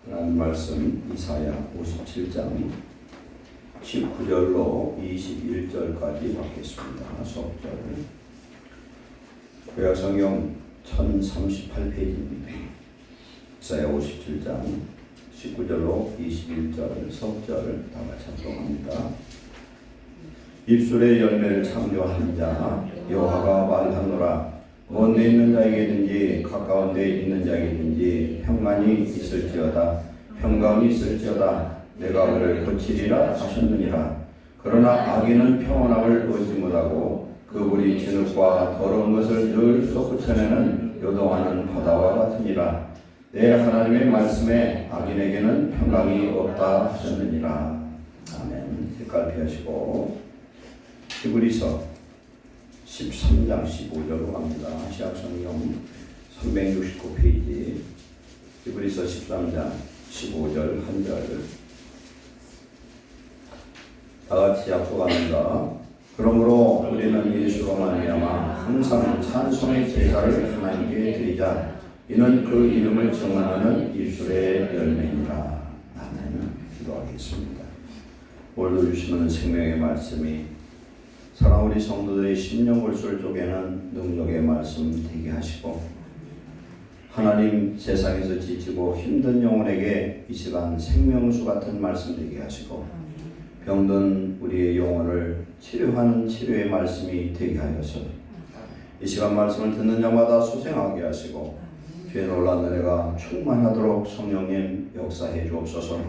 하나님 말씀 이사야 57장 19절로 21절까지 받겠습니다. 수업절 구약성경 1038페이지입니다. 이사야 57장 19절로 21절 수업절 다 같이 합독합니다. 입술의 열매를 창조한 자 여호와가 말하노라. 먼 데 있는 자에게든지 가까운 데 있는 자에게든지 평안이 있을지어다. 평강이 있을지어다. 내가 그를 고치리라 하셨느니라. 그러나 악인은 평안함을 얻지 못하고 그물이 진흙과 더러운 것을 늘 솟구쳐내는 요동하는 바다와 같으니라. 내 하나님의 말씀에 악인에게는 평강이 없다 하셨느니라. 아멘. 색깔 피하시고 히브리서 13장 15절로 갑니다. 시약성경 369페이지 히브리서 13장 15절 1절 다같이 약속합니다. 그러므로 우리는 예수로 말미암아 항상 찬송의 제사를 하나님께 드리자. 이는 그 이름을 정하는 입술의 열매니라. 아멘. 기도하겠습니다. 오늘도 주시는 생명의 말씀이 사랑하는 우리 성도들의 심령 골수를 쪼개는 능력의 말씀 되게 하시고 하나님 세상에서 지치고 힘든 영혼에게 이 시간 생명수 같은 말씀 되게 하시고 병든 우리의 영혼을 치료하는 치료의 말씀이 되게 하여서 이 시간 말씀을 듣는 자마다 소생하게 하시고 죄 놀란 은혜가 충만하도록 성령님 역사해 주옵소서.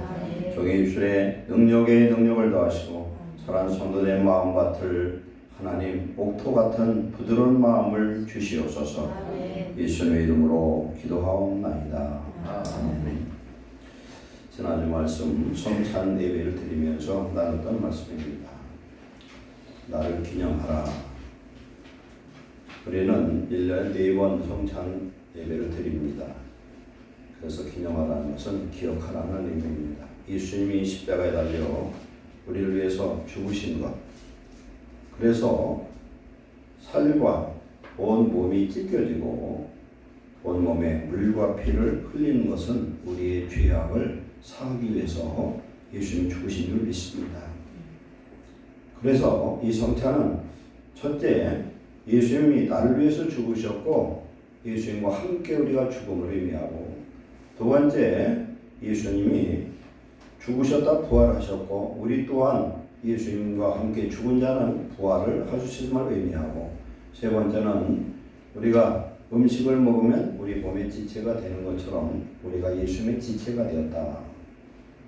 종의 입술에 능력을 더하시고 사랑하는 성도들의 마음 같을 하나님 옥토 같은 부드러운 마음을 주시옵소서. 예수님의 이름으로 기도하옵나이다. 아멘. 지난주 말씀 성찬 예배를 드리면서 나눴던 말씀입니다. 나를 기념하라. 우리는 1년에 4번 성찬 예배를 드립니다. 그래서 기념하라는 것은 기억하라는 의미입니다. 예수님이 십자가에 달려 우리를 위해서 죽으신 것. 그래서 살과 온 몸이 찢겨지고 온 몸에 물과 피를 흘리는 것은 우리의 죄악을 사하기 위해서 예수님이 죽으신 줄 믿습니다. 그래서 이 성찬은 첫째, 예수님이 나를 위해서 죽으셨고 예수님과 함께 우리가 죽음을 의미하고, 두 번째, 예수님이 죽으셨다 부활하셨고 우리 또한 예수님과 함께 죽은 자는 부활을 하셨음을 의미하고, 세 번째는 우리가 음식을 먹으면 우리 몸의 지체가 되는 것처럼 우리가 예수님의 지체가 되었다.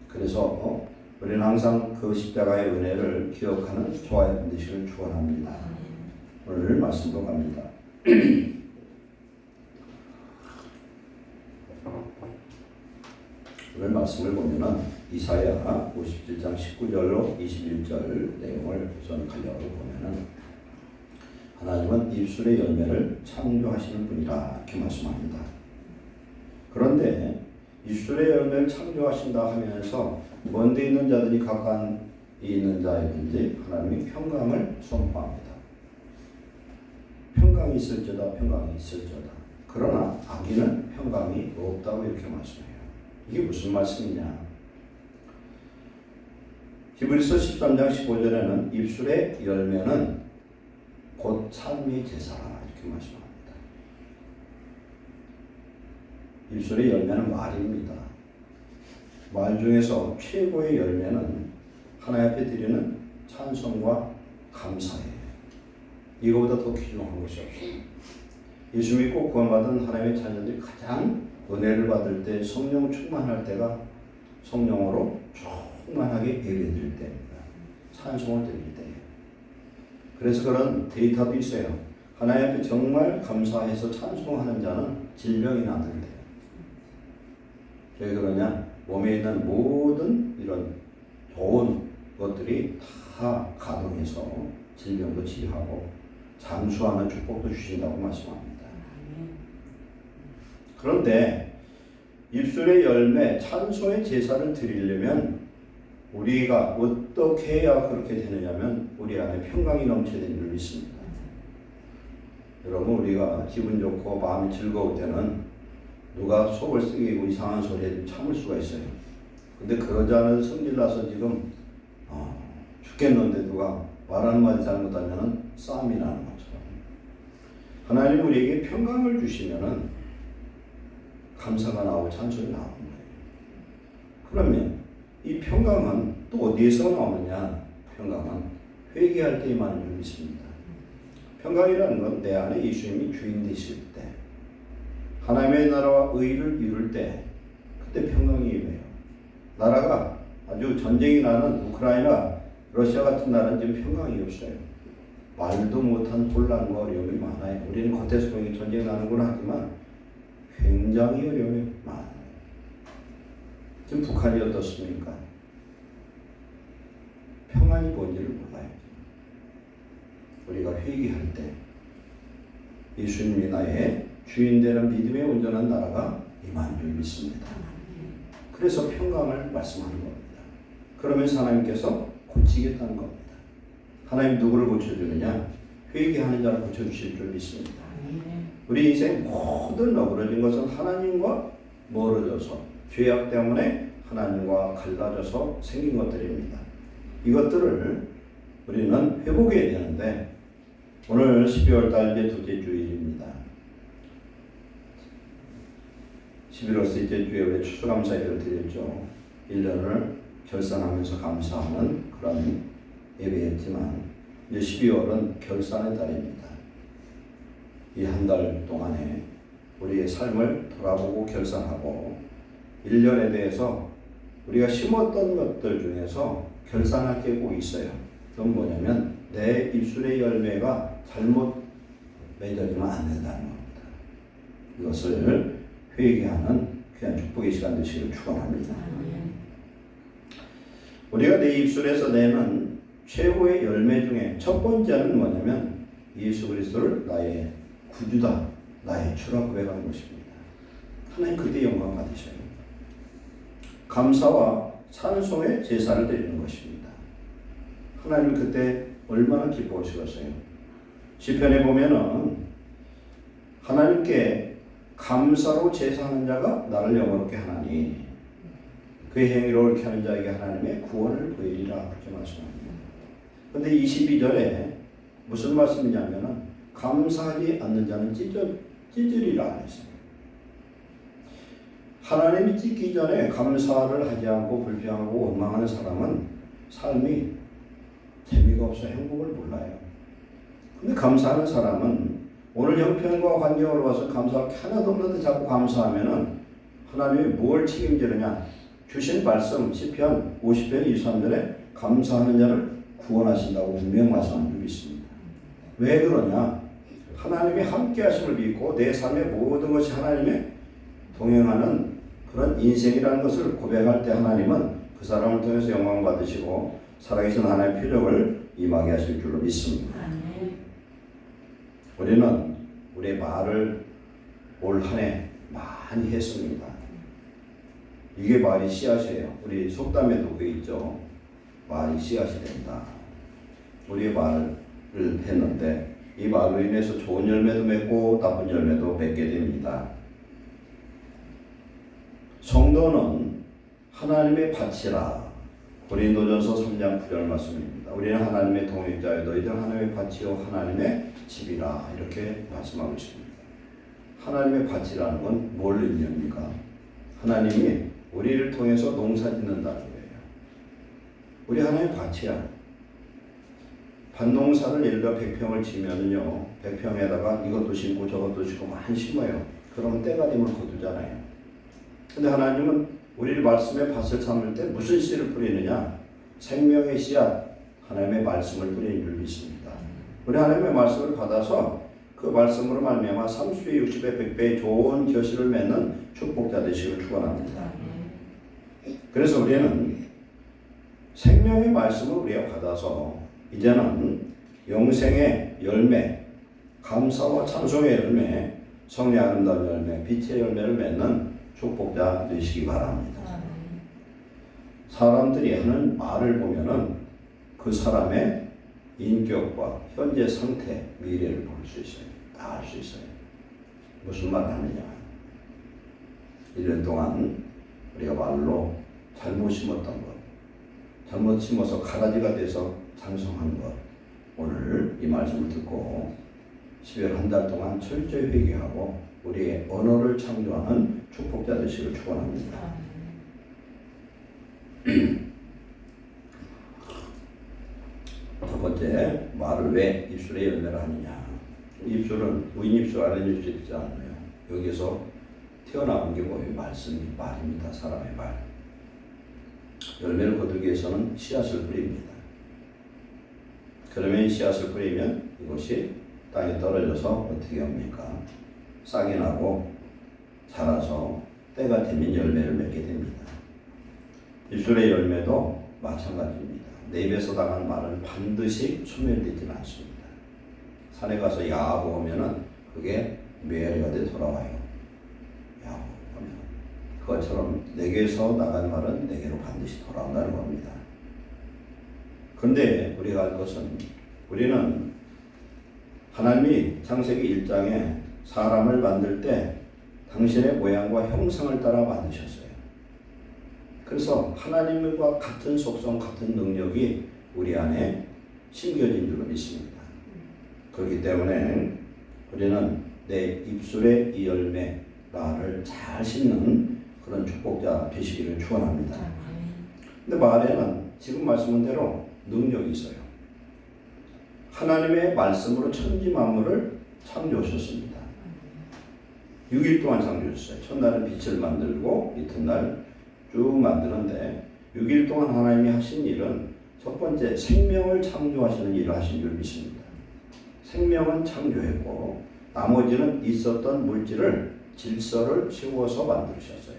그래서 우리는 항상 그 십자가의 은혜를 기억하는 저와 여러분 되시길 축원합니다. 오늘 말씀으로 갑니다. 오늘 말씀을 보면은 이사야 57장 19절로 21절 내용을 우선 간략하게 보면은 하나님은 입술의 열매를 창조하시는 분이라 이렇게 말씀합니다. 그런데 입술의 열매를 창조하신다 하면서 먼 데 있는 자들이 가까이 있는 자에게 하나님이 평강을 선포합니다. 평강이 있을지어다, 평강이 있을지어다. 그러나 악인은 평강이 없다고 이렇게 말씀해요. 이게 무슨 말씀이냐? 히브리서 13장 15절에는 입술의 열매는 곧 찬미의 제사라 이렇게 말씀합니다. 입술의 열매는 말입니다. 말 중에서 최고의 열매는 하나님 앞에 드리는 찬송과 감사예요. 이거보다 더 귀중한 것이 없습니다. 예수 믿고 구원받은 하나님의 자녀들이 가장 은혜를 받을 때, 성령 충만할 때가 성령으로 충만하게 예배드릴 때입니다. 찬송을 드릴 때예요. 그래서 그런 데이터도 있어요. 하나님 앞에 정말 감사해서 찬송하는 자는 질병이 나는데요. 왜 그러냐? 몸에 있는 모든 이런 좋은 것들이 다 가동해서 질병도 치료하고 장수하는 축복도 주신다고 말씀합니다. 그런데 입술의 열매, 찬송의 제사를 드리려면 우리가 어떻게 해야 그렇게 되느냐면 우리 안에 평강이 넘쳐야 되는 줄 믿습니다. 여러분, 우리가 기분 좋고 마음이 즐거울 때는 누가 속을 썩이고 이상한 소리에 참을 수가 있어요. 근데 그러지 않은 성질나서 지금 죽겠는데 누가 말 한마디 잘못하면 싸움이 나는 것처럼 하나님 우리에게 평강을 주시면은 감사가 나오고 찬송이 나오는 거예요. 그러면 이 평강은 또 어디에서 나오느냐? 평강은 회개할 때에만 줄 믿습니다. 평강이라는 건 내 안에 예수님이 주인 되실 때, 하나님의 나라와 의를 이룰 때, 그때 평강이 임해요. 나라가 아주 전쟁이 나는 우크라이나, 러시아 같은 나라는 지금 평강이 없어요. 말도 못한 혼란과 어려움이 많아요. 우리는 겉에서 보니 전쟁이 나는구나 하지만 굉장히 어려움이 많아요. 지금 북한이 어떻습니까? 평안이 뭔지를 몰라요. 우리가 회개할 때 예수님이 나의 주인 되는 믿음의 온전한 나라가 임한 줄 믿습니다. 그래서 평강을 말씀하는 겁니다. 그러면서 하나님께서 고치겠다는 겁니다. 하나님 누구를 고쳐주느냐? 회개하는 자를 고쳐주실 줄 믿습니다. 우리 인생 모든 어그러진 것은 하나님과 멀어져서 죄악 때문에 하나님과 갈라져서 생긴 것들입니다. 이것들을 우리는 회복해야 되는데 오늘 12월 달 이제 둘째 주일입니다. 11월 셋째 주에 우리 추수감사예를 드렸죠. 1년을 결산하면서 감사하는 그런 예배였지만 이제 12월은 결산의 달입니다. 이 한 달 동안에 우리의 삶을 돌아보고 결산하고 1년에 대해서 우리가 심었던 것들 중에서 결산할 게 꼭 있어요. 그건 뭐냐면 내 입술의 열매가 잘못 맺어지면 안 된다는 겁니다. 이것을 회개하는 귀한 축복의 시간 되시기를 축원합니다. 우리가 내 입술에서 내는 최고의 열매 중에 첫 번째는 뭐냐면 예수 그리스도를 나의 구주다, 나의 주라 고백하는 것입니다. 하나님 그때 영광 받으셔요. 감사와 찬송의 제사를 드리는 것입니다. 하나님 그때 얼마나 기뻐하시겠어요. 시편에 보면은 하나님께 감사로 제사하는 자가 나를 영화롭게 하나니 그의 행위로 옳게 하는 자에게 하나님의 구원을 보이리라 그렇게 말씀합니다. 그런데 22절에 무슨 말씀이냐면은 감사하지 않는 자는 찢으리라 했습니다. 하나님이 찢기 전에 감사를 하지 않고 불평하고 원망하는 사람은 삶이 재미가 없어 행복을 몰라요. 근데 감사하는 사람은 오늘 형편과 환경을 봐서 감사할 게 하나도 없는데 자꾸 감사하면은 하나님이 뭘 책임지느냐? 주신 말씀 시편 50편 23절에 감사하는 자를 구원하신다고 분명 말씀한 적이 있습니다. 왜 그러냐? 하나님이 함께 하심을 믿고 내 삶의 모든 것이 하나님의 동행하는 그런 인생이라는 것을 고백할 때 하나님은 그 사람을 통해서 영광 받으시고 살아계신 하나님의 표적을 임하게 하실 줄로 믿습니다. 우리는 우리의 말을 올 한 해 많이 했습니다. 이게 말이 씨앗이에요. 우리 속담에도 그게 있죠. 말이 씨앗이 된다. 우리의 말을 했는데 이 말로 인해서 좋은 열매도 맺고 나쁜 열매도 맺게 됩니다. 성도는 하나님의 밭이라. 고린도전서 3장 9절 말씀입니다. 우리는 하나님의 동역자여 너희들 하나님의 밭이요 하나님의 집이라 이렇게 말씀하고 있습니다. 하나님의 밭이라는 건 뭘 의미합니까? 하나님이 우리를 통해서 농사 짓는다는 거예요. 우리 하나님의 밭이야. 밭농사를 예를 들어 100평을 지면요 100평에다가 이것도 심고 저것도 심고 많이 심어요. 그러면 때가 되면 거두잖아요. 근데 하나님은 우리를 말씀의 밭을 삼을 때 무슨 씨를 뿌리느냐? 생명의 씨앗, 하나님의 말씀을 뿌리는 줄 믿습니다. 우리 하나님의 말씀을 받아서 그 말씀으로 말미암아 30배, 60배, 100배의 좋은 결실을 맺는 축복자 되시기를 축원합니다. 그래서 우리는 생명의 말씀을 우리가 받아서 이제는 영생의 열매, 감사와 찬송의 열매, 성의 아름다운 열매, 빛의 열매를 맺는 축복자 되시기 바랍니다. 사람들이 하는 말을 보면은 그 사람의 인격과 현재 상태, 미래를 볼 수 있어요. 다 알 수 있어요. 무슨 말을 하느냐. 1년 동안 우리가 말로 잘못 심었던 것, 잘못 심어서 가라지가 돼서 장성한 것, 오늘 이 말씀을 듣고 12월 한 달 동안 철저히 회개하고 우리의 언어를 창조하는 축복자 되시길 축원합니다. 첫 번째, 말을 왜 입술의 열매를 하느냐. 입술은 우인 입술, 아랫 입술 있지 않나요? 여기서 튀어나온 게 뭐예요? 말씀이 말입니다. 사람의 말. 열매를 거두기 위해서는 씨앗을 뿌립니다. 그러면 씨앗을 뿌리면 이것이 땅에 떨어져서 어떻게 합니까? 싹이 나고 자라서 때가 되면 열매를 맺게 됩니다. 입술의 열매도 마찬가지입니다. 내 입에서 나가는 말은 반드시 소멸되지는 않습니다. 산에 가서 야하고 오면은 그게 메아리가 돼 돌아와요. 야하고 오면 그것처럼 내게서 나간 말은 내게로 반드시 돌아온다는 겁니다. 그런데 우리가 알 것은 우리는 하나님이 창세기 1장에 사람을 만들 때 당신의 모양과 형상을 따라 만드셨어요. 그래서 하나님과 같은 속성, 같은 능력이 우리 안에 심겨진 줄로 믿습니다. 그렇기 때문에 우리는 내 입술의 이 열매, 말을 잘 씹는 그런 축복자 되시기를 축원합니다. 근데 말에는 지금 말씀한 대로 능력이 있어요. 하나님의 말씀으로 천지 만물을 창조하셨습니다. 6일 동안 창조하셨어요. 첫날은 빛을 만들고 이튿날 쭉 만드는데 6일 동안 하나님이 하신 일은 첫 번째 생명을 창조하시는 일을 하신 줄 믿습니다. 생명은 창조했고 나머지는 있었던 물질을 질서를 세워서 만드셨어요.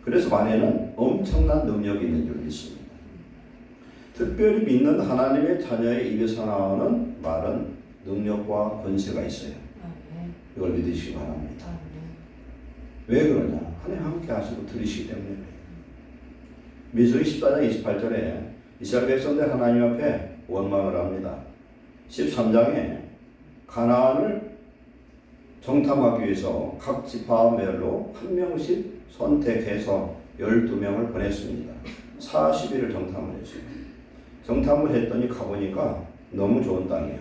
그래서 말에는 엄청난 능력이 있는 줄 믿습니다. 특별히 믿는 하나님의 자녀의 입에서 나오는 말은 능력과 권세가 있어요. 이걸 믿으시기 바랍니다. 왜 그러냐? 하나님 함께 하시고 들으시기 때문에 그래요. 민수기 14장 28절에 이스라엘 백성들 하나님 앞에 원망을 합니다. 13장에 가나안을 정탐하기 위해서 각 지파별로 한 명씩 선택해서 12명을 보냈습니다. 40일을 정탐을 했어요. 정탐을 했더니 가보니까 너무 좋은 땅이에요.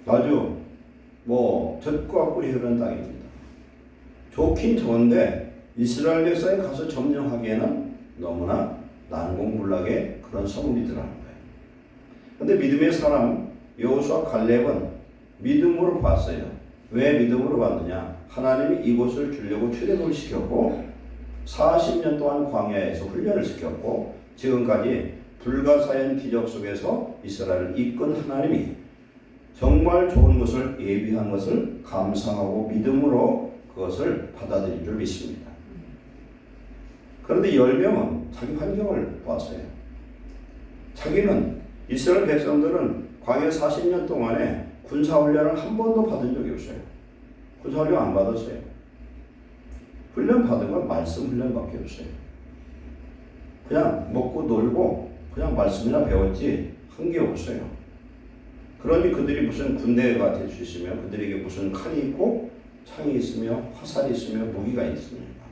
아주 젖과 꿀이 흐르는 땅입니다. 좋긴 좋은데 이스라엘 백성에 가서 점령하기에는 너무나 난공불락의 그런 성읍이더라는 거예요. 그런데 믿음의 사람 여호수아 갈렙은 믿음으로 봤어요. 왜 믿음으로 봤느냐? 하나님이 이곳을 주려고 출애굽을 시켰고 40년 동안 광야에서 훈련을 시켰고 지금까지 불가사의한 기적 속에서 이스라엘을 이끈 하나님이 정말 좋은 것을 예비한 것을 감사하고 믿음으로 그것을 받아들일 줄 믿습니다. 그런데 10명은 자기 환경을 보았어요. 자기는 이스라엘 백성들은 광야 40년 동안에 군사훈련을 한 번도 받은 적이 없어요. 군사훈련 안 받았어요. 훈련 받은 건 말씀 훈련밖에 없어요. 그냥 먹고 놀고 그냥 말씀이나 배웠지 한 게 없어요. 그러니 그들이 무슨 군대가 될 수 있으며 그들에게 무슨 칼이 있고 창이 있으며 화살이 있으며 무기가 있습니까?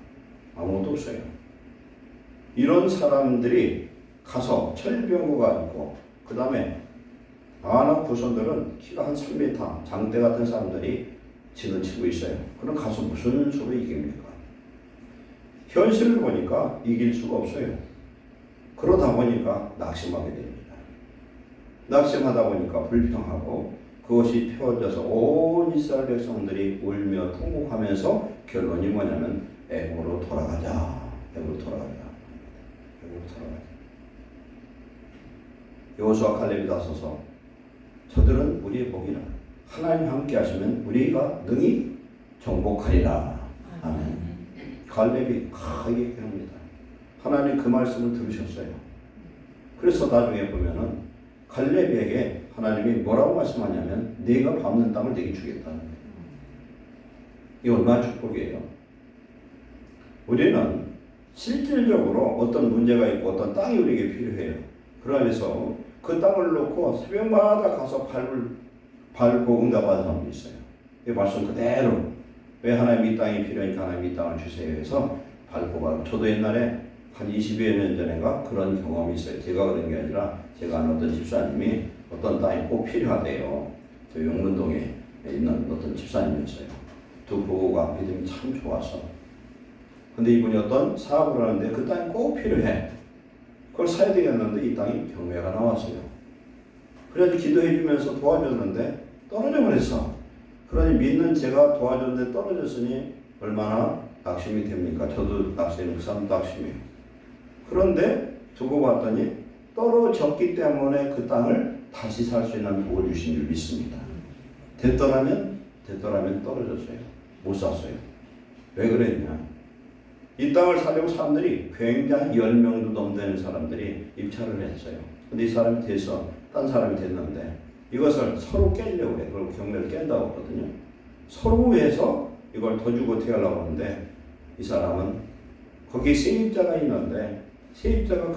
아무것도 없어요. 이런 사람들이 가서 철병구가 있고 그 다음에 아낙 후손들은 키가 한 3m 장대 같은 사람들이 진을 치고 있어요. 그럼 가서 무슨 수로 이깁니까? 현실을 보니까 이길 수가 없어요. 그러다 보니까 낙심하게 됩니다. 낙심하다 보니까 불평하고 그것이 펴져서 온 이스라엘 백성들이 울며 통곡하면서 결론이 뭐냐면 애굽으로 돌아가자. 애굽으로 돌아가자. 애굽으로 돌아가자. 여호수아 칼렙이 나서서 저들은 우리의 복이라 하나님 함께 하시면 우리가 능히 정복하리라. 아멘. 칼렙이 크게 얘기합니다. 하나님 그 말씀을 들으셨어요. 그래서 나중에 보면은 칼렙에게 하나님이 뭐라고 말씀하냐면 네가 밟는 땅을 내게 주겠다는 거예요. 이게 얼마나 축복이에요. 우리는 실질적으로 어떤 문제가 있고 어떤 땅이 우리에게 필요해요. 그러면서 그 땅을 놓고 새벽마다 가서 밟고 응답하는 사람도 있어요. 이 말씀 그대로 왜 하나님 이 땅이 필요하니까 하나님 이 땅을 주세요 해서 밟고 저도 옛날에 한 20여 년 전에가 그런 경험이 있어요. 제가 그런 게 아니라 제가 아는 어떤 집사님이 어떤 땅이 꼭 필요하대요. 저 용문동에 있는 어떤 집사님이었어요. 두 부부가 믿음이 참 좋아서. 근데 이분이 어떤 사업을 하는데 그 땅이 꼭 필요해. 그걸 사야 되겠는데 이 땅이 경매가 나왔어요. 그래서 기도해 주면서 도와줬는데 떨어져 버렸어. 그러니 믿는 제가 도와줬는데 떨어졌으니 얼마나 낙심이 됩니까? 저도 낙심이고 그 사람도 낙심이에요. 그런데 두고 봤더니 떨어졌기 때문에 그 땅을 다시 살 수 있는 복을 주신 줄 믿습니다. 됐더라면 떨어졌어요. 못 샀어요. 왜 그랬냐? 이 땅을 사려고 사람들이 굉장히 10명도 넘는 사람들이 입찰을 했어요. 근데 이 사람이 돼서 딴 사람이 됐는데 이것을 서로 깨려고 해. 그걸 경매를 깬다고 하거든요. 서로 해서 이걸 더 주고 어떻게 하려고 하는데 이 사람은 거기 세입자가 있는데 세입자가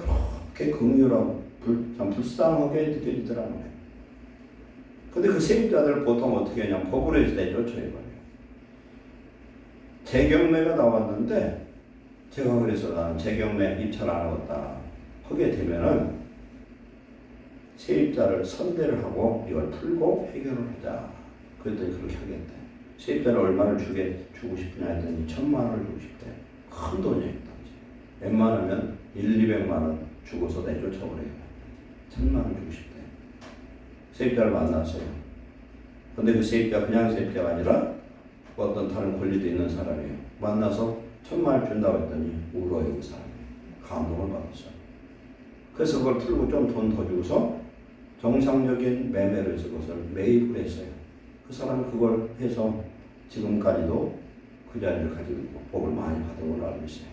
그렇게 긍휼하고 참 불쌍하게 느껴지더라고요. 근데 그 세입자들 보통 어떻게 하냐면 법으로 해서 내쫓아버려요. 재경매가 나왔는데 제가 그래서 나는 재경매 입찰 안 하겠다 하게 되면은 세입자를 선대를 하고 이걸 풀고 해결을 하자. 그랬더니 그렇게 하겠대. 세입자를 얼마를 주고 싶으냐 했더니 1,000만 원을 주고 싶대. 큰 돈이에요. 웬만하면 200만 원 주고서 내쫓아버려요. 1,000만 원 주고 싶대. 세입자를 만났어요. 근데 그 세입자 그냥 세입자가 아니라 어떤 다른 권리도 있는 사람이에요. 만나서 1,000만 원 준다고 했더니 울어요. 그 사람이. 감동을 받았어요. 그래서 그걸 풀고 좀 돈 더 주고서 정상적인 매매를 해서 그것을 매입을 했어요. 그 사람은 그걸 해서 지금까지도 그 자리를 가지고 복을 많이 받은 걸로 알고 있어요.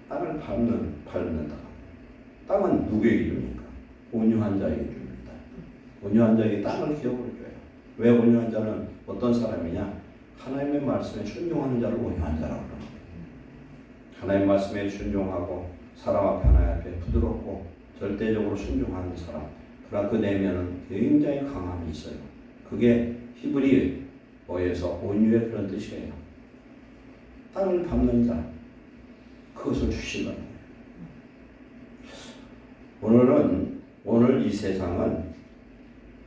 땅을 밟는다. 땅은 누구에게 줍니까? 온유한 자에게 줍니다. 온유한 자에게 땅을 기업으로 줘요. 왜 온유한 자는 어떤 사람이냐? 하나님의 말씀에 순종하는 자를 온유한 자라고 그러는 거예요. 하나님 말씀에 순종하고 사람 앞에 하나님 앞에 부드럽고 절대적으로 순종하는 사람. 그러나 그 내면은 굉장히 강함이 있어요. 그게 히브리어에서 온유의 그런 뜻이에요. 땅을 밟는 자, 그것을 주신다는 거예요. 오늘 이 세상은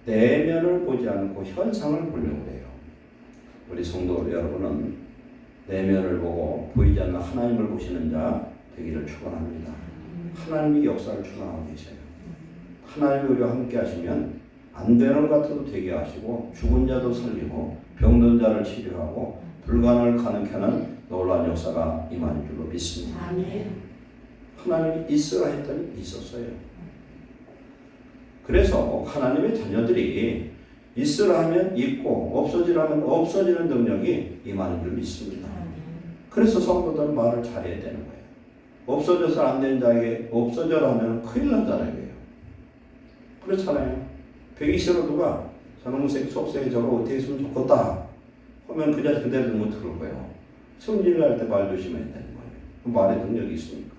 내면을 보지 않고 현상을 보려고 해요. 우리 성도 여러분은 내면을 보고 보이지 않는 하나님을 보시는 자 되기를 축원합니다. 하나님이 역사를 주관하고 계셔요. 하나님이 우리와 함께 하시면 안 되는 것 같아도 되게 하시고 죽은 자도 살리고 병든 자를 치료하고 불가능을 가능케 하는 놀라운 역사가 임하는 줄로 믿습니다. 하나님이 있으라 했더니 있었어요. 그래서 하나님의 자녀들이 있으라 하면 있고 없어지라 하면 없어지는 능력이 임하는 줄 믿습니다. 그래서 성도들은 말을 잘해야 되는 거예요. 없어져서 안 되는 자에게 없어져라 하면 큰일 난다는 거예요. 그렇잖아요. 배기 싫어 누가 저놈의 속세에 저거 어떻게 했으면 좋겠다 하면 그 자식 그대로 못 들을 거예요. 성질날 때 말 조심해야 되는 거예요. 그 말에 능력이 있으니까.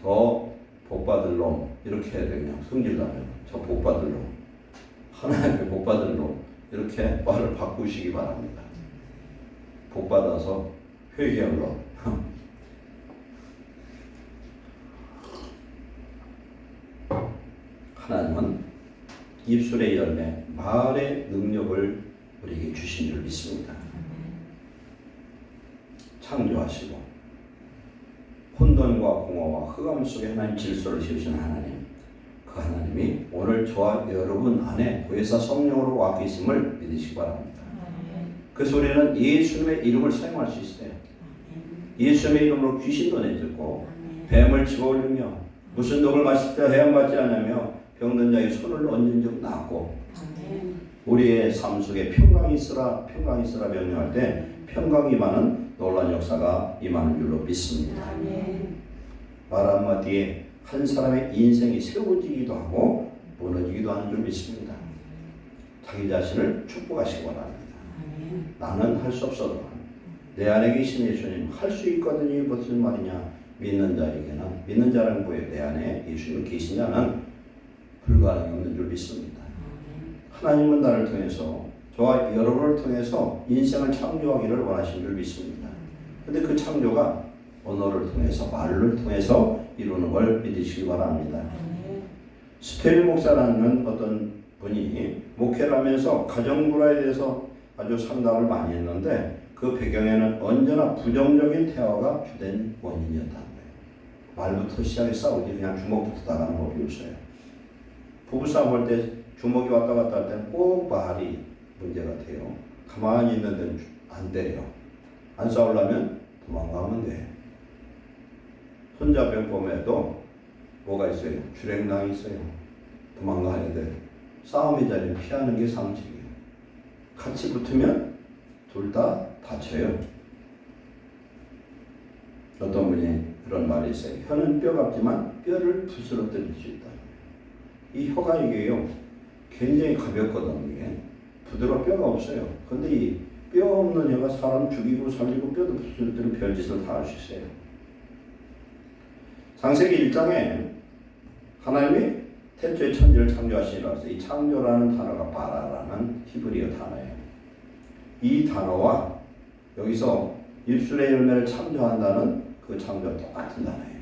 저 복받을 놈 이렇게 해야 돼. 그냥 성질나면 저 복받을 놈 하나님의 복받을 놈 이렇게 말을 바꾸시기 바랍니다. 복받아서 회개할 놈. 하나님은 입술의 열매, 말의 능력을 우리에게 주신 줄 믿습니다. 창조하시고 혼돈과 공허와 흑암 속에 하나님 질서를 세우시는 하나님, 그 하나님이 오늘 저와 여러분 안에 보혜사 성령으로 와 계심을 믿으시기 바랍니다. 그래서 우리는 예수님의 이름을 사용할 수 있어요. 예수님의 이름으로 귀신도 내쫓고 뱀을 집어올리며 무슨 독을 마실 때 해양받지 않으며 병든 자의 손을 얹은 적 나고 우리의 삶 속에 평강이 있으라 명령할 때 평강이 임하는 놀라운 역사가 임하는 줄로 믿습니다. 말 한마디에 한 사람의 인생이 세워지기도 하고 무너지기도 하는 줄 믿습니다. 자기 자신을 축복하시기 바랍니다. 나는 할 수 없어도 내 안에 계신 예수님 할 수 있거든요. 무슨 말이냐? 믿는 자에게는 믿는 자라는 거예요. 내 안에 예수님 계신 자는 불가능이 없는 줄 믿습니다. 하나님은 나를 통해서 저와 여러분을 통해서 인생을 창조하기를 원하신 줄 믿습니다. 근데 그 창조가 언어를 통해서, 말을 통해서 이루는 걸 믿으시기 바랍니다. 스테일 목사라는 어떤 분이 목회를 하면서 가정불화에 대해서 아주 상담을 많이 했는데 그 배경에는 언제나 부정적인 대화가 주된 원인이었다는 거예요. 말부터 시작해 싸우지 그냥 주먹부터 나가는 법이 없어요. 부부싸움 할 때 주먹이 왔다 갔다 할 때는 꼭 말이 문제가 돼요. 가만히 있는 데는 안 때려요. 안 싸우려면 도망가면 돼. 손자병법에도 뭐가 있어요? 주랭랑이 있어요. 도망가야 돼. 싸움의 자리는 피하는 게 상식이에요. 같이 붙으면 둘 다 다쳐요. 어떤 분이 그런 말이 있어요. 혀는 뼈 같지만 뼈를 부스러뜨릴 수 있다. 이 혀가 이게요. 굉장히 가볍거든요. 이게. 부드러운 뼈가 없어요. 근데 이 뼈 없는 혀가 사람 죽이고 살리고 뼈도 부스러뜨리고 별짓을 다 할 수 있어요. 창세기 1장에 하나님이 태초에 천지를 창조하시니라서 이 창조라는 단어가 바라라는 히브리어 단어예요. 이 단어와 여기서 입술의 열매를 창조한다는 그 창조와 똑같은 단어예요.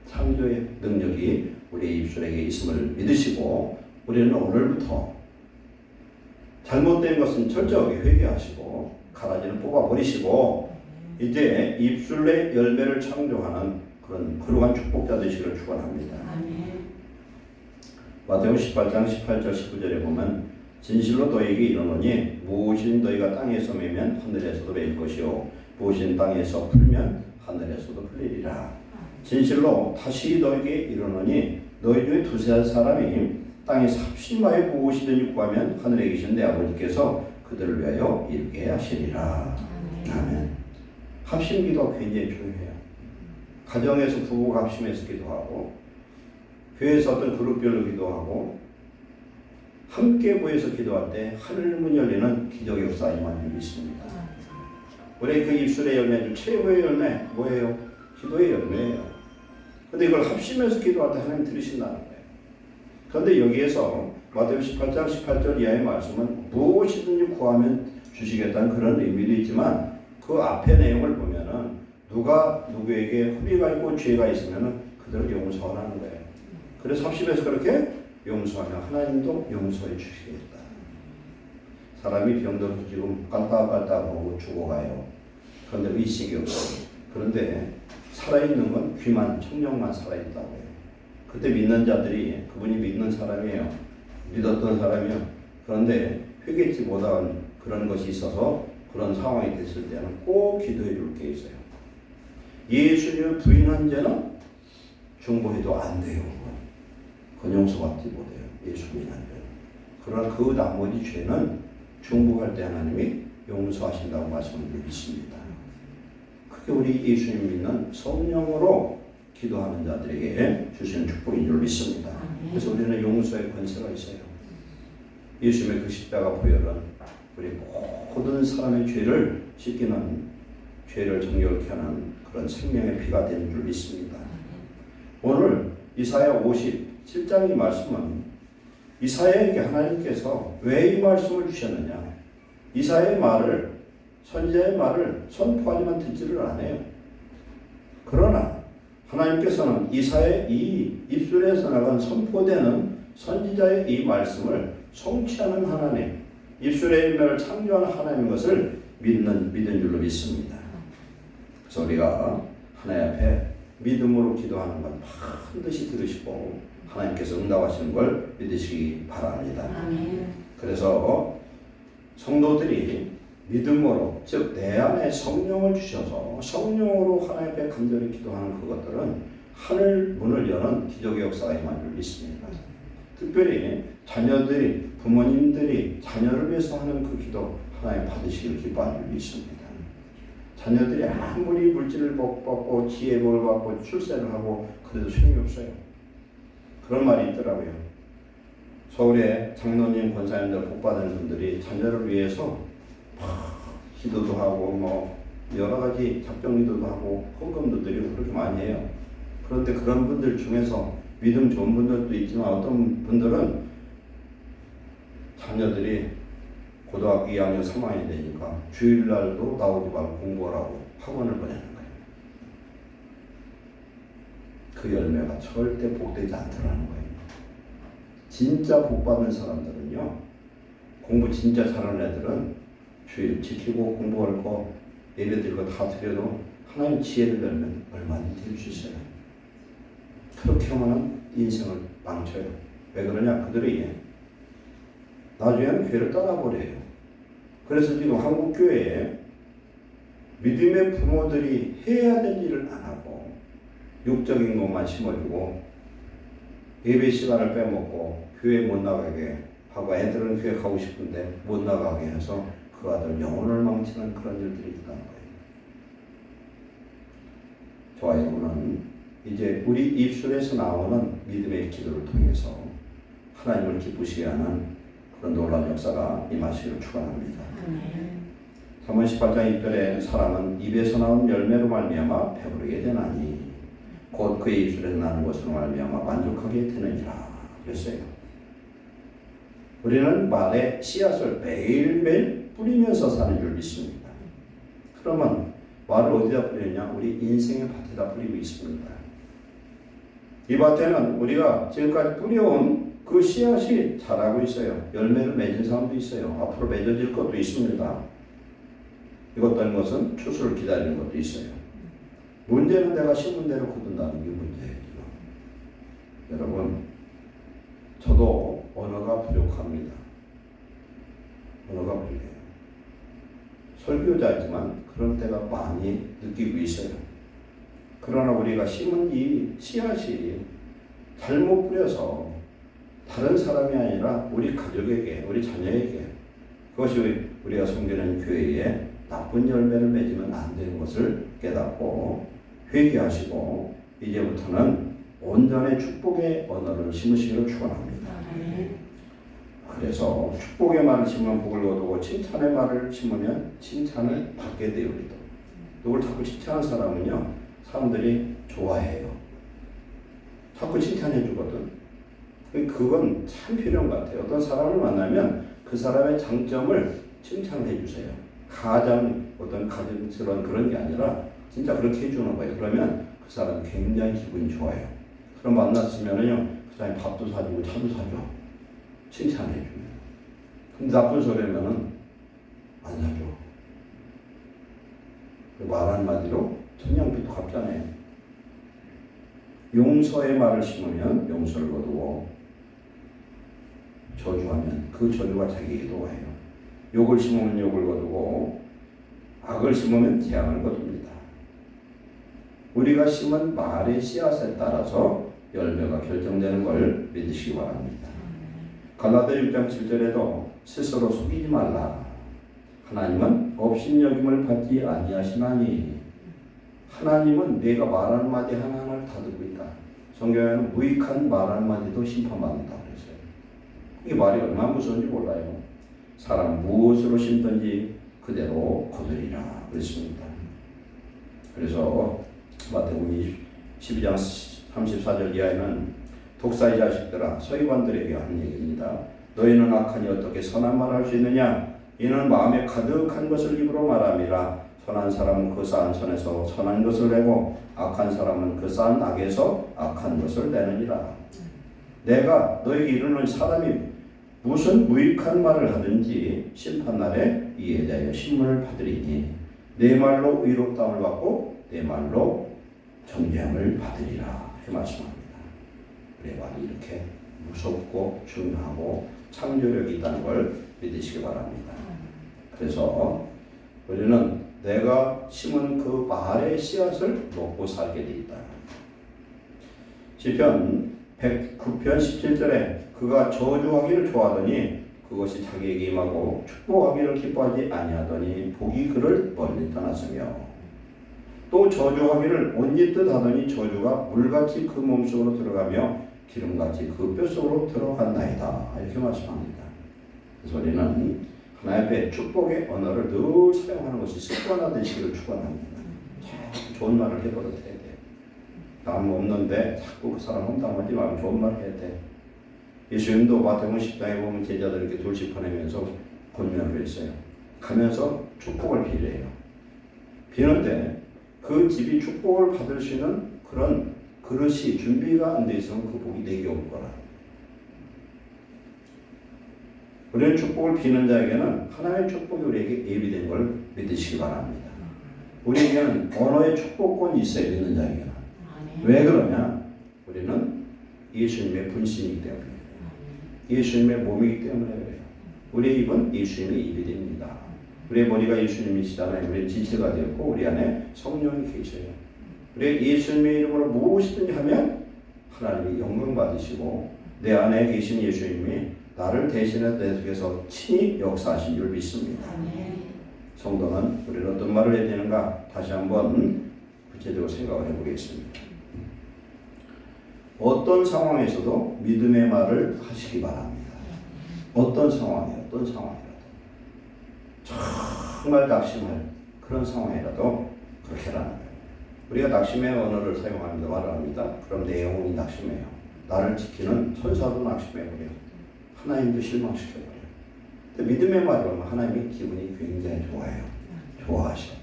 창조의 능력이 우리의 입술에게 있음을 믿으시고 우리는 오늘부터 잘못된 것은 철저하게 회개하시고 가라지는 뽑아버리시고 이제 입술의 열매를 창조하는 그런 거룩한 축복자 되시기를 축원합니다. 마태복음 18장 18절 19절에 보면 진실로 너희에게 이르노니 무엇인 너희가 땅에서 매면 하늘에서도 매일 것이요 무엇인 땅에서 풀면 하늘에서도 풀리리라. 진실로 다시 너희에게 이르노니 너희 중에 두세 사람이 땅에 삽심하여 무엇이든지 구하면 하늘에 계신 내 아버지께서 그들을 위하여 이루게 하시리라. 아멘. 합심 기도가 굉장히 중요해요. 가정에서 부부가 합심해서 기도하고 교회에서 어떤 그룹별로 기도하고 함께 모여서 기도할 때 하늘 문 열리는 기적의 역사임을 믿습니다. 우리 그 입술의 열매 중 최고의 열매 뭐예요? 기도의 열매예요. 근데 이걸 합심해서 기도할 때 하나님 들으신다는 거예요. 그런데 여기에서 마태복음 18장 18절 이하의 말씀은 무엇이든지 구하면 주시겠다는 그런 의미도 있지만 그 앞의 내용을 보면은 누가 누구에게 허리가 있고 죄가 있으면은 그들을 용서하라는 거예요. 그래서 합심해서 그렇게 용서하면 하나님도 용서해 주시겠다. 사람이 병들어서 지금 깔딱깔딱하고 죽어가요. 그런데 의식이 없어요. 그런데 살아있는 건 귀만 청력만 살아있다고 해요. 그때 믿는 자들이 그분이 믿는 사람이에요. 믿었던 사람이요. 그런데 회개치 못한 그런 것이 있어서 그런 상황이 됐을 때는 꼭 기도해 줄 게 있어요. 예수님을 부인한 죄는 중보해도 안 돼요. 그건 용서받지 못해요. 예수 부인한 죄는. 그러나 그 나머지 죄는 중보할 때 하나님이 용서하신다고 말씀을 믿습니다. 그게 우리 예수님 믿는 성령으로 기도하는 자들에게 주시는 축복인 줄 믿습니다. 그래서 우리는 용서의 권세가 있어요. 예수님의 그 십자가 보혈은 우리 모든 사람의 죄를 씻기는, 죄를 정결케 하는 그런 생명의 피가 되는 줄 믿습니다. 오늘 이사야 57장의 말씀은 이사야에게 하나님께서 왜 이 말씀을 주셨느냐. 이사야의 말을, 선지자의 말을 선포하지만 듣지를 않아요. 그러나 하나님께서는 이사야의 이 입술에서 나간 선포되는 선지자의 이 말씀을 성취하는 하나님, 입술의 열매를 창조하는 하나님인 것을 믿는 줄로 믿습니다. 그래서 우리가 하나님 앞에 믿음으로 기도하는 건 반드시 들으시고 하나님께서 응답하시는 걸 믿으시기 바랍니다. 그래서 성도들이 믿음으로, 즉 내 안에 성령을 주셔서 성령으로 하나님 앞에 간절히 기도하는 그것들은 하늘 문을 여는 기적의 역사가 임한 줄 믿습니다. 특별히 자녀들이, 부모님들이 자녀를 위해서 하는 그 기도 하나님 받으시길 기뻐하는 줄 믿습니다. 자녀들이 아무리 물질을 받고 지혜복을 받고 출세를 하고 그래도 소용이 없어요. 그런 말이 있더라고요. 서울에 장로님, 권사님들 복받은 분들이 자녀를 위해서 기도도 하고 뭐 여러 가지 작정 기도도 하고 헌금도 드리고 그렇게 많이 해요. 그런데 그런 분들 중에서 믿음 좋은 분들도 있지만 어떤 분들은 자녀들이 고등학교 2학년 3학년이 되니까 주일날도 나오지 말고 공부하라고 학원을 보내는 거예요. 그 열매가 절대 복되지 않더라는 거예요. 진짜 복받는 사람들은요, 공부 진짜 잘하는 애들은 주일 지키고 공부할 거 예배드릴 거 다 드려도 하나님 지혜를 열면 얼마든지 될 수 있어요. 그렇게 하면 인생을 망쳐요. 왜 그러냐? 그들이 나중에는 교회를 떠나버려요. 그래서 지금 한국교회에 믿음의 부모들이 해야 될 일을 안 하고 육적인 것만 심어주고 예배 시간을 빼먹고 교회 못 나가게 하고 애들은 교회 가고 싶은데 못 나가게 해서 그 아들 영혼을 망치는 그런 일들이 있다는 거예요. 저와 여러분은 이제 우리 입술에서 나오는 믿음의 기도를 통해서 하나님을 기쁘시게 하는 그런 놀라운 역사가 임하시기를 축원합니다. 사무엘 18장 1절에 사람은 입에서 나온 열매로 말미암아 배부르게 되나니 곧 그의 입술에서 나는 것으로 말미암아 만족하게 되느니라 그랬어요. 우리는 말에 씨앗을 매일매일 뿌리면서 사는 줄 믿습니다. 그러면 말을 어디다 뿌리느냐? 우리 인생의 밭에다 뿌리고 있습니다. 이 밭에는 우리가 지금까지 뿌려온 그 씨앗이 자라고 있어요. 열매를 맺은 사람도 있어요. 앞으로 맺어질 것도 있습니다. 이것도 것은 추수를 기다리는 것도 있어요. 문제는 내가 심은 대로 거둔다는 게 문제예요. 여러분, 저도 언어가 부족합니다. 언어가 부족해요. 설교자이지만 그런 때가 많이 느끼고 있어요. 그러나 우리가 심은 이 씨앗이 잘못 뿌려서 다른 사람이 아니라 우리 가족에게, 우리 자녀에게 그것이 우리가 섬기는 교회에 나쁜 열매를 맺으면 안 되는 것을 깨닫고 회개하시고 이제부터는 온전의 축복의 언어를 심으시기를 축원합니다. 그래서 축복의 말을 심으면 복을 거두고 칭찬의 말을 심으면 칭찬을 받게 돼요. 우리도. 누굴 자꾸 칭찬하는 사람은요, 사람들이 좋아해요. 자꾸 칭찬해 주거든. 그건 참 필요한 것 같아요. 어떤 사람을 만나면 그 사람의 장점을 칭찬해 주세요. 가장 어떤 가증스러운 그런 게 아니라 진짜 그렇게 해주는 거예요. 그러면 그 사람 굉장히 기분이 좋아요. 그럼 만났으면은요, 그 사람이 밥도 사주고 차도 사줘. 칭찬해 주면. 근데 나쁜 소리 하면은 안 사줘. 말 한마디로 천냥빚도 갚잖아요. 용서의 말을 심으면 용서를 거두고 저주하면 그 저주가 자기에게도 와요. 욕을 심으면 욕을 거두고 악을 심으면 재앙을 거둡니다. 우리가 심은 말의 씨앗에 따라서 열매가 결정되는 걸 믿으시기 바랍니다. 갈라디아 6장 7절에도 스스로 속이지 말라. 하나님은 업신여김을 받지 아니하시나니 하나님은 내가 말 한마디 하나하나를 다 듣고 있다. 성경에는 무익한 말 한마디도 심판받는다 그랬어요. 이게 말이 얼마나 무서운지 몰라요. 사람 무엇으로 심든지 그대로 거두리라 그랬습니다. 그래서 마태복음 12장 34절 이하에는 독사의 자식들아 서기관들에게 하는 얘기입니다. 너희는 악하니 어떻게 선한 말을 할 수 있느냐? 이는 마음에 가득한 것을 입으로 말함이라. 선한 사람은 그 쌓은 선에서 선한 것을 내고 악한 사람은 그 쌓은 악에서 악한 것을 내느니라. 내가 너에게 이르는 사람이 무슨 무익한 말을 하든지 심판날에 이에 대하여 심문을 받으리니 내 말로 의롭다함을 받고 내 말로 정죄함을 받으리라. 이렇게 말씀합니다. 내 말이 이렇게 무섭고 중요하고 창조력이 있다는 걸 믿으시기 바랍니다. 그래서 우리는 내가 심은 그 말의 씨앗을 먹고 살게 돼 있다. 시편 109편 17절에 그가 저주하기를 좋아하더니 그것이 자기에게 임하고 축복하기를 기뻐하지 아니하더니 복이 그를 멀리 떠났으며 또 저주하기를 못 잊듯 하더니 저주가 물같이 그 몸속으로 들어가며 기름같이 그 뼛속으로 들어간다이다. 이렇게 말씀합니다. 그래서 우리는 하나님 앞에 축복의 언어를 늘 사용하는 것이 습관화되시기를 축원합니다. 참 좋은 말을 해버려야 돼. 남 없는데 자꾸 그 사람 험담하지 말고 좋은 말 해야 돼. 예수님도 마태복음 10장에 보면 제자들에게 돌씩 보내면서 권면을 했어요. 가면서 축복을 비래요. 비는데 그 집이 축복을 받을 수 있는 그런 그릇이 준비가 안 돼 있으면 그 복이 내게 올 거라. 우리는 축복을 비는 자에게는 하나님의 축복이 우리에게 예비된 걸 믿으시기 바랍니다. 우리에게는 언어의 축복권이 있어야 되는 자에게는. 왜 그러냐? 우리는 예수님의 분신이기 때문에, 예수님의 몸이기 때문에 그래요. 우리의 입은 예수님의 입이 됩니다. 우리의 머리가 예수님이시잖아요. 우리의 지체가 되었고 우리 안에 성령이 계셔요. 우리가 예수님의 이름으로 무엇이든지 하면 하나님이 영광 받으시고 내 안에 계신 예수님이 나를 대신해 내 속에서 친히 역사하신 줄 믿습니다. 성도는 우리는 어떤 말을 해야 되는가 다시 한번 구체적으로 생각을 해보겠습니다. 어떤 상황에서도 믿음의 말을 하시기 바랍니다. 어떤 상황이라도 정말 낙심할 그런 상황이라도 그렇게 하라는 거예요. 우리가 낙심의 언어를 사용합니다. 말을 합니다. 그럼 내 영혼이 낙심해요. 나를 지키는 천사도 낙심해버려요. 하나님도 실망시켜버려요. 근데 믿음의 말을 하면 하나님의 기분이 굉장히 좋아요. 좋아하셔.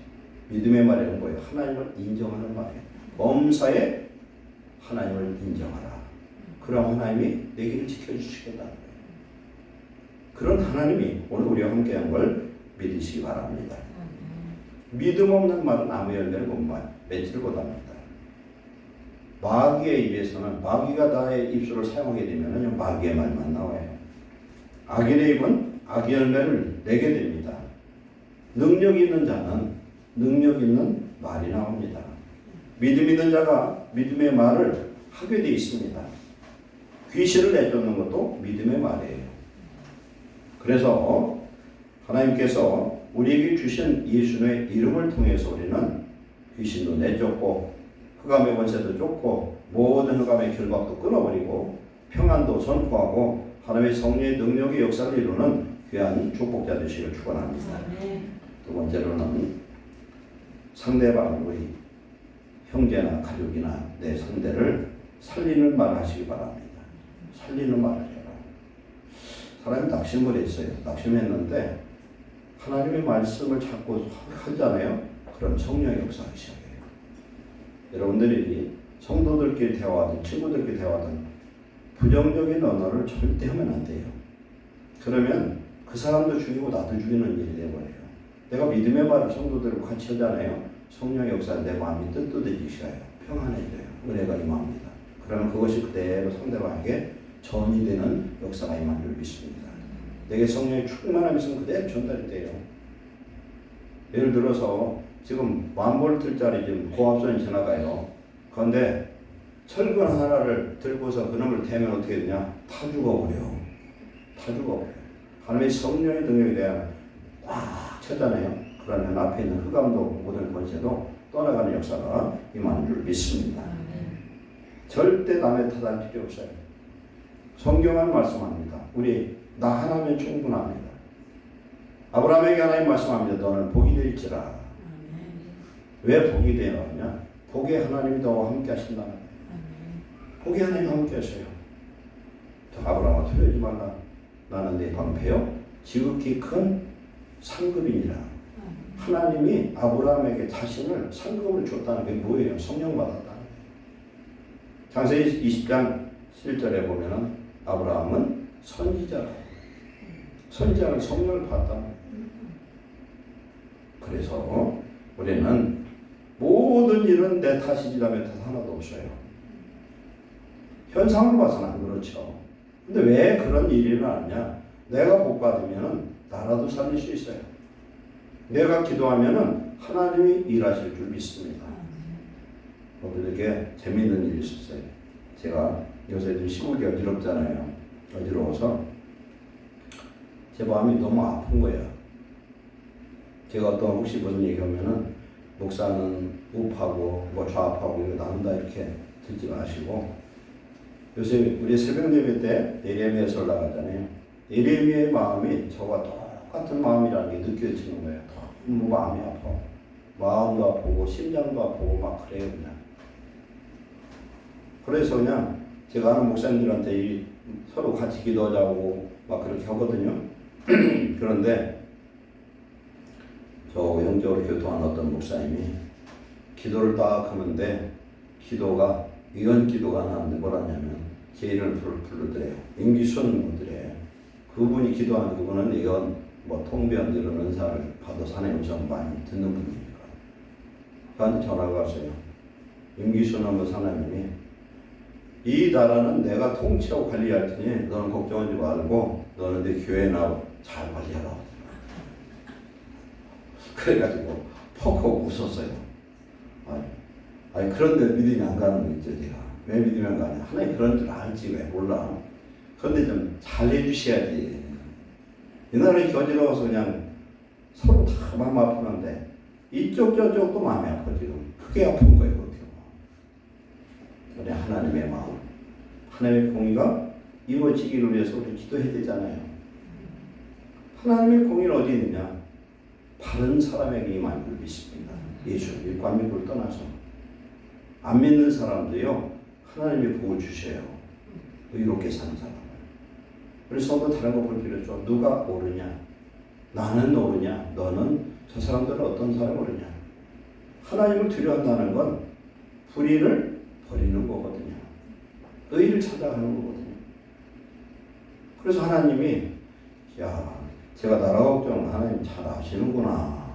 믿음의 말이란 뭐예요? 하나님을 인정하는 말이에요. 범사에 하나님을 인정하라. 그럼 하나님이 내 길을 지켜주시겠다는 거예요. 그런 하나님이 오늘 우리와 함께한 걸 믿으시기 바랍니다. 믿음 없는 말은 아무 열매를 못 맺지를 못합니다. 마귀의 입에서는 마귀가 나의 입술을 사용하게 되면 마귀의 말만 나와요. 악인의 입은 악의 열매를 내게 됩니다. 능력 있는 자는 능력 있는 말이 나옵니다. 믿음 있는 자가 믿음의 말을 하게 되어 있습니다. 귀신을 내쫓는 것도 믿음의 말이에요. 그래서 하나님께서 우리에게 주신 예수의 이름을 통해서 우리는 귀신도 내쫓고 흑암의 권세도 쫓고 모든 흑암의 결박도 끊어버리고 평안도 선포하고 하나님의 성령의 능력의 역사를 이루는 귀한 축복자 되시길 축원합니다. 두 번째로는 상대방 우리 형제나 가족이나 내 상대를 살리는 말을 하시기 바랍니다. 살리는 말을 해라. 사람이 낙심을 했어요. 낙심했는데 하나님의 말씀을 자꾸 하잖아요. 그럼 성령의 역사하기 시작해요. 여러분들이 성도들끼리 대화하든 친구들끼리 대화하든 부정적인 언어를 절대 하면 안 돼요. 그러면 그 사람도 죽이고 나도 죽이는 일이 되어버려요. 내가 믿음의 말을 성도들과 같이 하잖아요. 성령의 역사는 내 마음이 뜨뜻해지기 시작해요. 평안해져요. 은혜가 임합니다. 그러면 그것이 그대로 상대방에게 전이 되는 역사가 임한 줄 믿습니다. 내게 성령의 충만함이 있으면 그대로 전달이 돼요. 예를 들어서 지금 1000볼트짜리 지금 고압선이 지나가요. 그런데 철근 하나를 들고서 그놈을 대면 어떻게 되냐? 다 죽어버려요. 다 죽어버려요. 하나님의 성령의 능력에 대한 꽉 차잖아요. 그러면 앞에 있는 흑암도 모든 권세도 떠나가는 역사가 임하는 줄 믿습니다. 절대 남의 탓할 필요 없어요. 성경은 말씀합니다. 나 하나면 충분합니다. 아브라함에게 하나님 말씀합니다. 너는 복이 될지라. 왜 복이 되느냐? 복에 하나님이 너와 함께 하신다는 거예요. 복에 하나님 함께 하셔요. 아브라함아 두려워하지 말라. 나는 네 방패요 지극히 큰 상급이니라. 하나님이 아브라함에게 자신을 상급을 줬다는 게 뭐예요? 성령 받았다는 거예요. 창세기 20장 7절에 보면은 아브라함은 선지자라고. 선지자는 성령을 받았다는 거예요. 그래서 우리는 모든 일은 내 탓이지 남의 탓 하나도 없어요. 현상을 봐서는 안 그렇죠. 근데 왜 그런 일이 일어나냐? 내가 복 받으면 나라도 살릴 수 있어요. 내가 기도하면 하나님이 일하실 줄 믿습니다. 어저께 재미있는 일이 있었어요. 제가 요새 좀 시국이 어지럽잖아요. 어지러워서 제 마음이 너무 아픈 거예요. 제가 어떤 혹시 무슨 얘기하면은 목사는 우파고 뭐 좌파고 이거 나눈다 이렇게 듣지 마시고, 요새 우리 새벽 예배 때 예레미야서 올라가잖아요. 예레미야의 마음이 저와 똑같은 마음이라는 게 느껴지는 거예요. 너무 마음이 아파. 마음도 아프고 심장도 아프고 막 그래요 그냥. 그래서 그냥 제가 아는 목사님들한테 서로 같이 기도하자고 막 그렇게 하거든요. 그런데 저 영적으로 교통한 어떤 목사님이 기도를 딱 하는데 기도가 이런 기도가 나는데 뭐라냐면 제 이름을 부르더래요. 임기순 분들에 그분이 기도하는 그분은 이런 뭐 통변 이런 은사를 받아서 하나님 좀 많이 듣는 분이니까 저한테 전화가 왔어요. 임기순 한번 하나님이 이 나라는 내가 통치하고 관리할 테니 너는 걱정하지 말고 너는 내 교회 나와 잘 관리하라. 그래가지고 퍽퍽 웃었어요. 아니 그런데 믿음이 안 가는 거 있죠 제가. 왜 믿음이 안 가냐. 하나님 그런 줄 알지 왜 몰라. 그런데 좀 잘해주셔야지. 이날은 겨지러워서 그냥 서로 다 마음 아프는데 이쪽 저쪽도 마음이 아파 지금. 크게 아픈 거예요. 그렇게. 그래 하나님의 마음. 하나님의 공의가 이루어지기를 위해서 우리 기도해야 되잖아요. 하나님의 공의는 어디 있느냐. 바른 사람에게 임한 줄 믿습니다. 예수 믿고 안 믿고를 떠나서 안 믿는 사람도요 하나님이 복을 주셔요. 의롭게 사는 사람을. 그래서 뭐 다른 거 볼 필요 없죠. 누가 옳으냐 나는 옳으냐 너는 저 사람들은 어떤 사람이 옳으냐. 하나님을 두려워한다는 건 불의를 버리는 거거든요. 의를 찾아가는 거거든요. 그래서 하나님이 야 제가 나라 걱정 하나님 잘 아시는구나.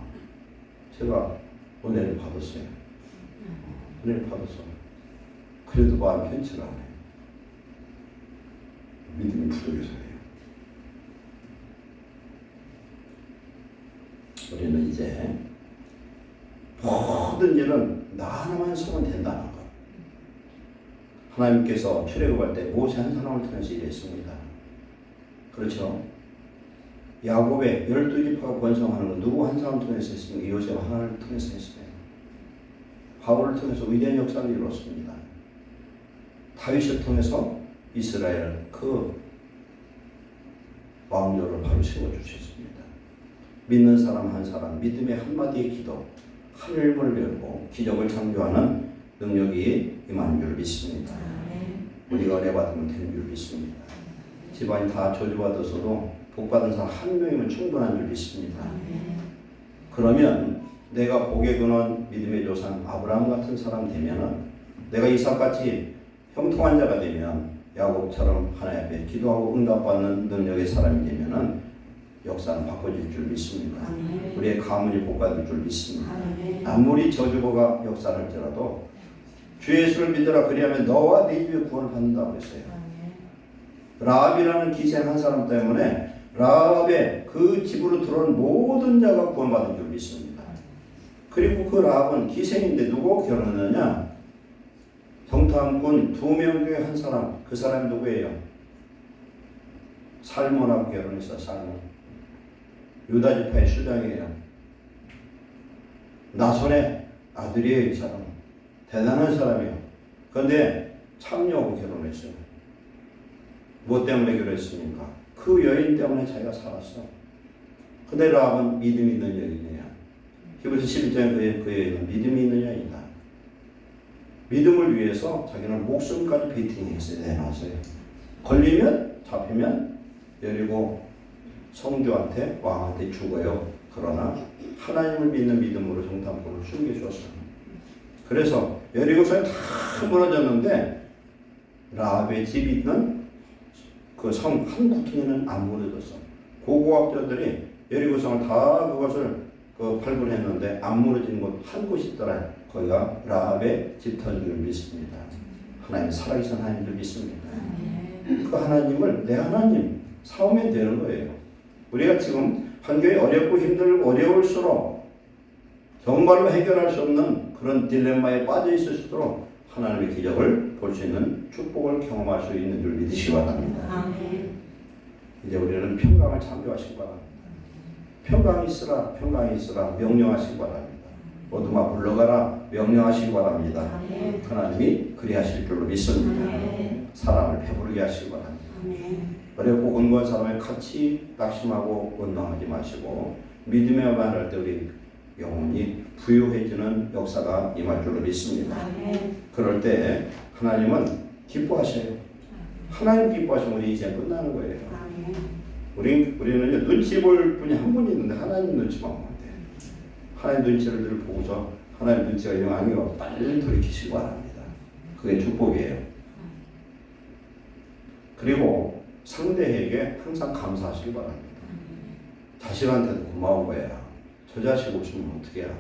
제가 은혜를 받았어요. 은혜를 받았어. 그래도 마음 편치가 않아요. 믿음이 부족해서예요. 우리는 이제 모든 일은 나 하나만 서면 된다는 것. 하나님께서 출애굽할 때 모세 한 사람을 통해서 일했습니다. 그렇죠? 야곱의 12지파가 번성하는 건 누구 한 사람 통해서 했습니까? 요셉 하나를 통해서 했어요. 바울을 통해서 위대한 역사를 이뤘습니다. 다윗을 통해서 이스라엘 그 왕조를 바로 세워주셨습니다. 믿는 사람 한 사람 믿음의 한마디의 기도 하늘문을 열고 기적을 창조하는 능력이 임한 줄 믿습니다. 우리가 은혜 받으면 되는 줄 믿습니다. 집안이 다 저주받아서도 복받은 사람 한 명이면 충분한 줄 믿습니다. 그러면 내가 복의 근원 믿음의 조상 아브라함 같은 사람 되면은 내가 이삭같이 형통한 자가 되면 야곱처럼 하나님 앞에 기도하고 응답받는 능력의 사람이 되면은 역사는 바꿔질 줄 믿습니다. 우리의 가문이 복받을 줄 믿습니다. 아무리 저주가 역사할지라도 주 예수를 믿으라 그리하면 너와 네 집에 구원을 받는다고 했어요. 라합이라는 기생 한 사람 때문에 라합의 그 집으로 들어온 모든 자가 구원받은 줄 믿습니다. 그리고 그 라합은 기생인데 누구 결혼했느냐? 정탐꾼 2명 중에 한 사람, 그 사람이 누구예요? 살몬하고 결혼했어. 살몬. 유다 지파의 수장이에요. 나손의 아들이에요. 이 사람. 대단한 사람이에요. 그런데 참녀하고 결혼했어요. 무엇 때문에 결혼했습니까? 그 여인 때문에 자기가 살았어. 근데 라합은 믿음이 있는 여인이야. 히브리서 11장에 그 여인은 믿음이 있는 여인이다. 믿음을 위해서 자기는 목숨까지 베팅했어요. 내놨어요. 걸리면 잡히면 여리고 성주한테 왕한테 죽어요. 그러나 하나님을 믿는 믿음으로 정탐꾼을 숨겨주었어요. 그래서 여리고성이 다 무너졌는데 라합의 집이 있는 그 성 한 구퉁이는 안 무너졌어. 고고학자들이 여리고성을 다 그것을 발굴했는데 안 무너진 곳 한 곳이 있더라. 거기가 라합의 집터인 줄 믿습니다. 하나님 살아계신 하나님 줄 믿습니다. 그 하나님을 내 하나님 사오면 되는 거예요. 우리가 지금 환경이 어렵고 힘들고 어려울수록 정말로 해결할 수 없는 그런 딜레마에 빠져 있을수록 하나님의 기적을 볼 수 있는 축복을 경험할 수 있는 줄 믿으시기 바랍니다. 이제 우리는 평강을 창조하시기 바랍니다. 평강이 있으라 명령하시기 바랍니다. 어둠아 물러가라 명령하시기 바랍니다. 하나님이 그리하실 줄로 믿습니다. 사람을 배부르게 하시기 바랍니다. 어렵고 곤고한 사람의 같이 낙심하고 원망하지 마시고 믿음의 말할 때 우리 영혼이 부유해지는 역사가 임할 줄로 믿습니다. 그럴 때 하나님은 기뻐하셔요. 하나님 기뻐하시면 우리 이제 끝나는 거예요. 우리는 눈치 볼 분이 한 분이 있는데 하나님 눈치만 보면 돼. 하나님 눈치를 늘 보고서 하나님 눈치가 영 아니고 빨리 돌이키시기 바랍니다. 그게 축복이에요. 그리고 상대에게 항상 감사하시기 바랍니다. 자식한테도 고마운 거야. 저 자식 없으면 어떻게 해야.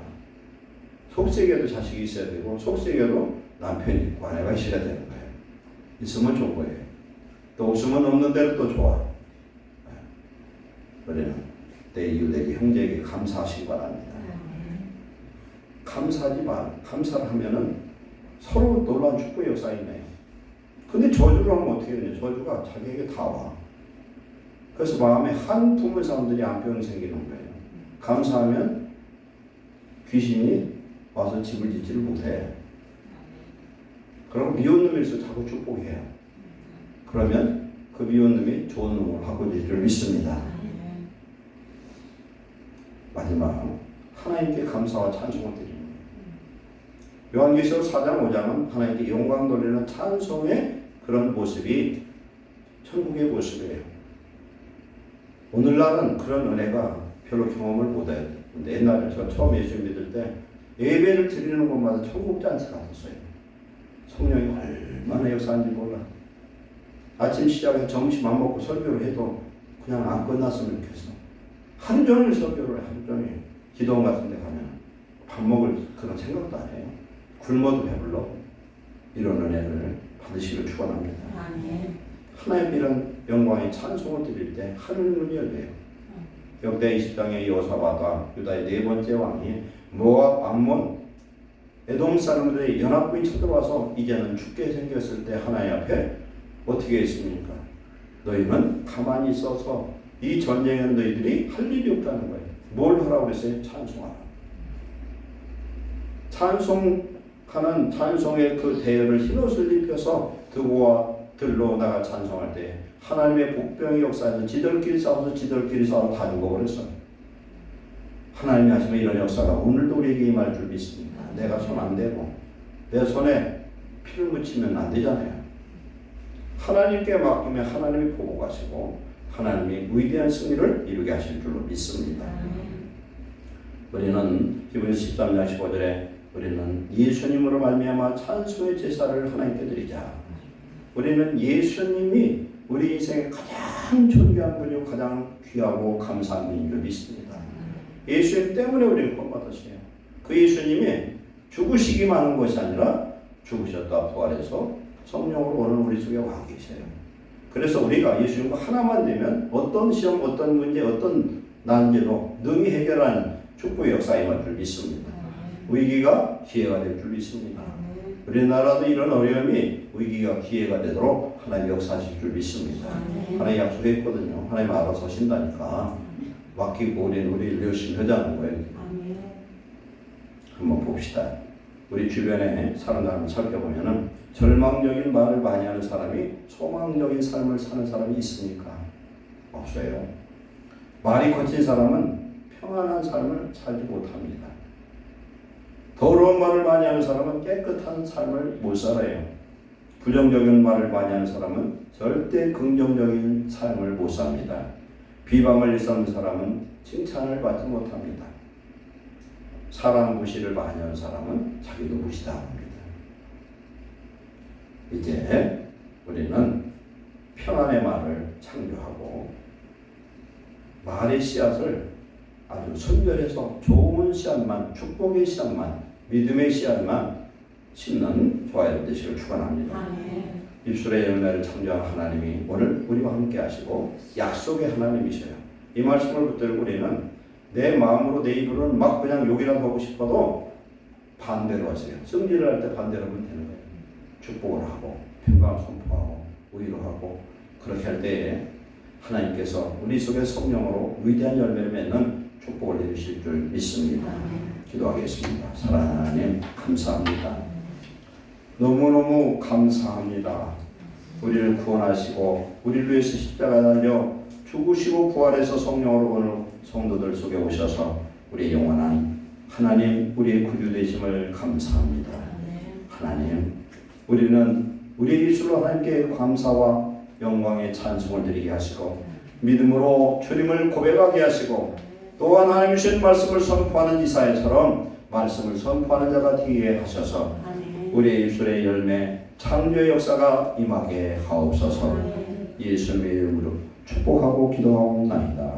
속세에도 자식이 있어야 되고 속세에도 남편이 있고 아내가 있어야 되는 거예요. 있으면 좋은 거예요. 또 없으면 없는 대로 또 좋아. 우리는 내 이웃에게 형제에게 감사하시기 바랍니다. 감사를 하면은 서로 놀라운 축복의 역사이네요. 근데 저주를 하면 어떻게 되냐? 저주가 자기에게 다 와. 그래서 마음에 한 품을 사람들이 암병이 생기는 거예요. 감사하면 귀신이 와서 집을 짓지를 못해. 그리고 미운 놈일수록 자꾸 축복해요. 그러면 그 미운 놈이 좋은 놈을 바꿔줄 줄 믿습니다. 마지막 하나님께 감사와 찬송을 드립니다. 요한계시록 4장 5장은 하나님께 영광 돌리는 찬송의 그런 모습이 천국의 모습이에요. 오늘날은 그런 은혜가 별로 경험을 못해요. 근데 옛날에 저 처음 예수 믿을 때 예배를 드리는 곳마다 천국 잔치 같았어요. 성령이 얼마나 역사하는지 몰라. 아침 시작해서 점심 안 먹고 설교를 해도 그냥 안 끝났으면 좋겠어. 하루 종일 설교를 해, 하루 종일. 기도원 같은 데 가면 밥 먹을 그런 생각도 안 해요. 굶어도 배불러. 이런 은혜를 받으시길 축원합니다. 하나님 이런 영광의 찬송을 드릴 때 하늘 문이 열려요. 역대 20장의 여호사밧과 유다의 네 번째 왕이 모압, 암몬, 에돔 사람들의 연합군이 쳐들어와서 이제는 죽게 생겼을 때 하나님 앞에 어떻게 했습니까? 너희는 가만히 있어서 이 전쟁에는 너희들이 할 일이 없다는 거예요. 뭘 하라고 그랬어요? 찬송하라. 찬송하는 찬송의 그 대열을 흰옷을 입혀서 드고와 들로 나가 찬송할 때 하나님의 복병의 역사에서 지들끼리 싸워서 다 죽어버렸어요. 하나님이 하시면 이런 역사가 오늘도 우리에게 임할 줄 믿습니다. 내가 손 안 대고 내 손에 피를 묻히면 안 되잖아요. 하나님께 맡기면 하나님이 보고 가시고 하나님이 위대한 승리를 이루게 하실 줄로 믿습니다. 우리는 히브리서 13장 15절에 우리는 예수님으로 말미암아 찬송의 제사를 하나님께 드리자. 우리는 예수님이 우리 인생의 가장 존귀한 분이고 가장 귀하고 감사한 분인 줄 믿습니다. 예수님 때문에 우리는 구원받았어요. 그 예수님이 죽으시기만 한 것이 아니라 죽으셨다 부활해서 성령으로 오늘 우리 속에 와 계세요. 그래서 우리가 예수님과 하나만 되면 어떤 시험, 어떤 문제, 어떤 난제도 능히 해결하는 축복의 역사에 임할 줄 믿습니다. 위기가 기회가 될 줄 믿습니다. 우리나라도 이런 어려움이 위기가 기회가 되도록 하나님 역사하실 줄 믿습니다. 하나님 약속했거든요. 하나님 알아서 하신다니까 맡기고 우리를 열심히 하자는 거예요. 한번 봅시다. 우리 주변에 사람들 살펴보면은 절망적인 말을 많이 하는 사람이 소망적인 삶을 사는 사람이 있습니까? 없어요. 말이 거친 사람은 평안한 삶을 살지 못합니다. 더러운 말을 많이 하는 사람은 깨끗한 삶을 못 살아요. 부정적인 말을 많이 하는 사람은 절대 긍정적인 삶을 못 삽니다. 비방을 일삼는 사람은 칭찬을 받지 못합니다. 사람 무시를 많이 하는 사람은 자기도 무시당합니다. 이제 우리는 평안의 말을 창조하고 말의 씨앗을 아주 선별해서 좋은 씨앗만, 축복의 씨앗만, 믿음의 씨앗만 심는 좋아요 되시길 축원합니다. 입술의 열매를 창조한 하나님이 오늘 우리와 함께 하시고 약속의 하나님이셔요. 이 말씀을 붙들고 우리는 내 마음으로 내 입으로는 막 그냥 욕이라도 하고 싶어도 반대로 하세요. 승리를 할 때 반대로 하면 되는 거예요. 축복을 하고 평강을 선포하고 위로하고 그렇게 할 때에 하나님께서 우리 속에 성령으로 위대한 열매를 맺는 축복을 내리실 줄 믿습니다. 기도하겠습니다. 사랑하는 하나님 감사합니다. 너무너무 감사합니다. 우리를 구원하시고 우리를 위해서 십자가에 달려 죽으시고 부활해서 성령으로 오늘 성도들 속에 오셔서 우리의 영원한 하나님 우리의 구주 되심을 감사합니다. 하나님 우리는 우리의 입술로 하나님께 감사와 영광의 찬송을 드리게 하시고 믿음으로 주님을 고백하게 하시고 또한 하나님 주신 말씀을 선포하는 이사야처럼 말씀을 선포하는 자가 되게 하셔서 우리의 입술의 열매 창조의 역사가 임하게 하옵소서. 예수님의 이름으로 축복하고 기도하옵나이다.